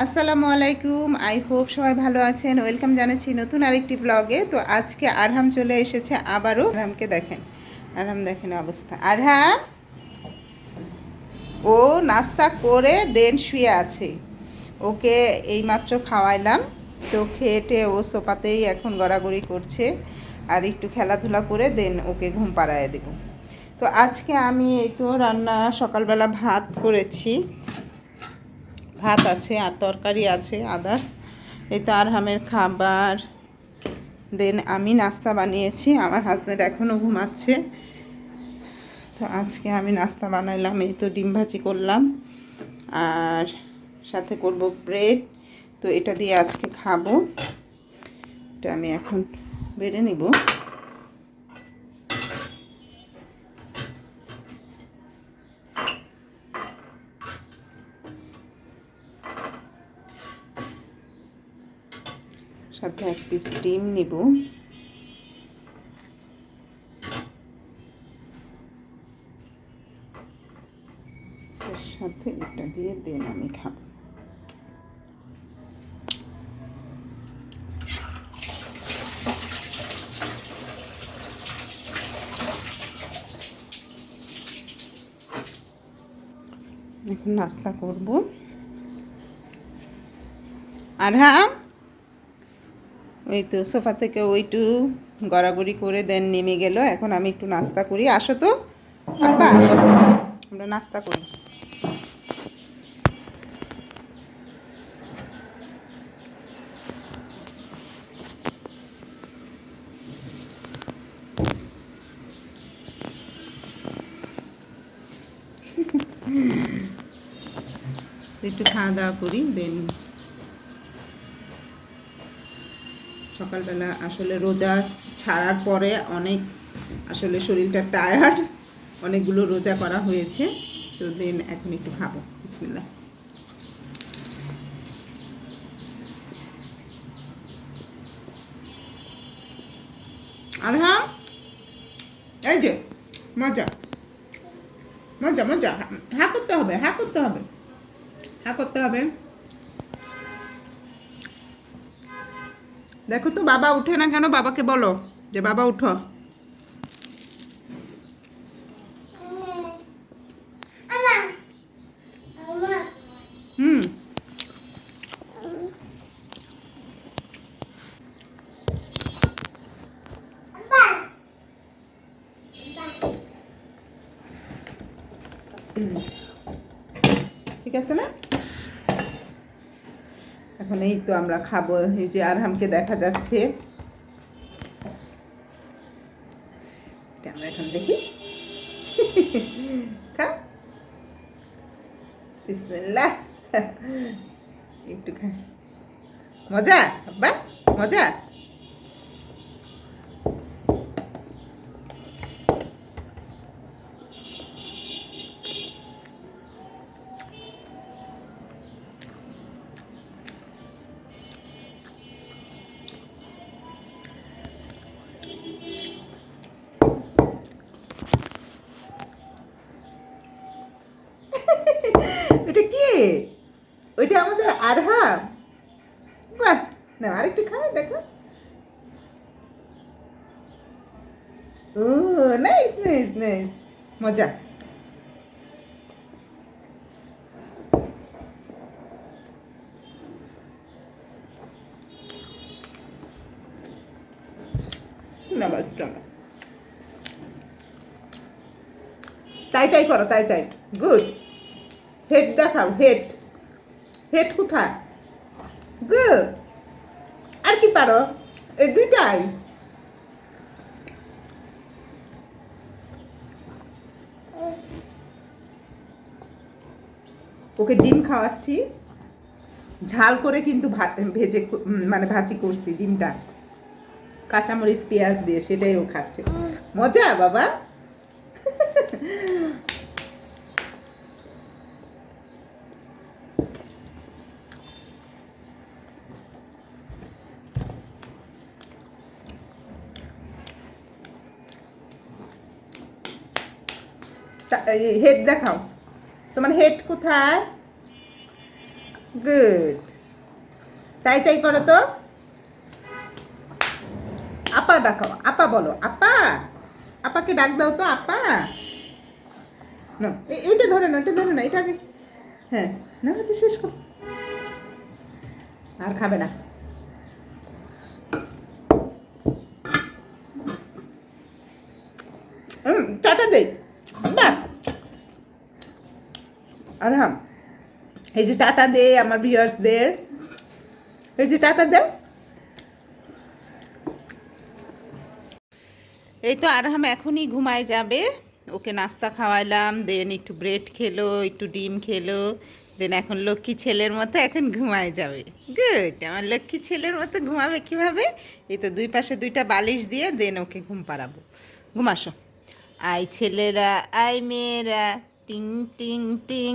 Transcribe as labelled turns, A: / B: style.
A: আসসালামু আলাইকুম। I hope সবাই ভালো আছেন। ওয়েলকাম জানাচ্ছি নতুন আরেকটি ব্লগে। তো আজকে আরহাম চলে এসেছে আবারও। আরহামকে দেখেন, আরহাম দেখেন অবস্থা। আরহাম ও নাস্তা করে দেন শুয়ে আছে। ওকে এইমাত্র খাওয়াইলাম। তো খেয়ে ও সোফাতেই এখন গড়াগড়ি করছে, আর একটু খেলাধুলা করে দেন ওকে ঘুম পাড়ায় দেব। তো আজকে আমি এই তো রান্না সকালবেলা ভাত করেছি, ভাত আছে আর তরকারি আছে আদার্স। এই তো আরহামের খাবার, দেন আমি নাস্তা বানিয়েছি। আমার হাজব্যান্ড এখনও ঘুমাচ্ছে। তো আজকে আমি নাস্তা বানাইলাম, এই তো ডিম ভাজি করলাম আর সাথে করব ব্রেড। তো এটা দিয়ে আজকে খাবো। এটা আমি এখন বেড়ে নিব। সাথে এক পিস ডিম নিব। এর সাথে এটা দিয়ে দেন আমি খাবো। এখন নাস্তা করব। আরহাম ওই তো সোফা থেকে ওইটু গড়াগড়ি করে দেন নেমে গেল। এখন আমি একটু নাস্তা করি। আসো তো আব্বা, আসো, আমরা নাস্তা করি। একটু খাওয়া দাওয়া করি দেন। সকালবেলা আসলে রোজা ছাড়ার পরে অনেক আসলে শরীরটা টায়ার্ড, অনেকগুলো রোজা করা হয়েছে। তো দেন এখন একটু খাবো। বিসমিল্লাহ। আর হ্যাঁ, এই যে মজা মজা মজা, হ্যাঁ করতে হবে, হ্যাঁ করতে হবে, হ্যাঁ করতে হবে। দেখো তো বাবা উঠে না কেন, বাবাকে বলো যে বাবা উঠো। হুম, ঠিক আছে না? এখন এই তো আমরা খাবো। এই যে আরহামকে দেখা যাচ্ছে, এটা আমরা এখন দেখি। খা, বিসমিল্লাহ। একটু খা। মজা আব্বা, মজা। এটা কি? ওইটা আমাদের আরহাম। বাহ, না আরেকটু খায় দেখো। ও নাইস নাইস নাইস, মজা। না বাচ্চা, তাই তাই করো, তাই তাই, গুড। হেড দেখাও, হেড, হেড কোথায়? গুড। আর কি পারো? এই দুইটাই। ওকে ডিম খাওয়াচ্ছি, ঝাল করে কিন্তু ভেজে মানে ভাজি করছি ডিমটা, কাঁচামরিচ পেঁয়াজ দিয়ে, সেটাই ও খাচ্ছে। মজা বাবা। হেড দেখাও, তোমার হেড কোথায়? গুড, তাই তাই করো তো। আপা ডাকাও, আপা বলো, আপা, আপাকে ডাক দাও তো, আপা। না এইটা ধরে না, এটা ধরে না, এটা আগে। হ্যাঁ, না এটা শেষ কর, আর খাবে না। টাটা দে, বাহ। আর হ্যাঁ, এই যে টাটা দে আমার ভিউয়ার্সদের, এই যে টাটা দে। এই তো আরহাম এখনই ঘুমায় যাবে, ওকে নাস্তা খাওয়াইলাম, দেন একটু ব্রেড খেলো, একটু ডিম খেলো, দেন এখন লক্ষ্মী ছেলের মতো এখন ঘুমায় যাবে। গুড, আমার লক্ষ্মী ছেলের মতো ঘুমাবে কিভাবে, এই তো দুই পাশে দুইটা বালিশ দিয়ে দেন ওকে ঘুম পাড়াবো। ঘুমাসো, আই ছেলেরা আই মেয়েরা, টিং টিং টিং।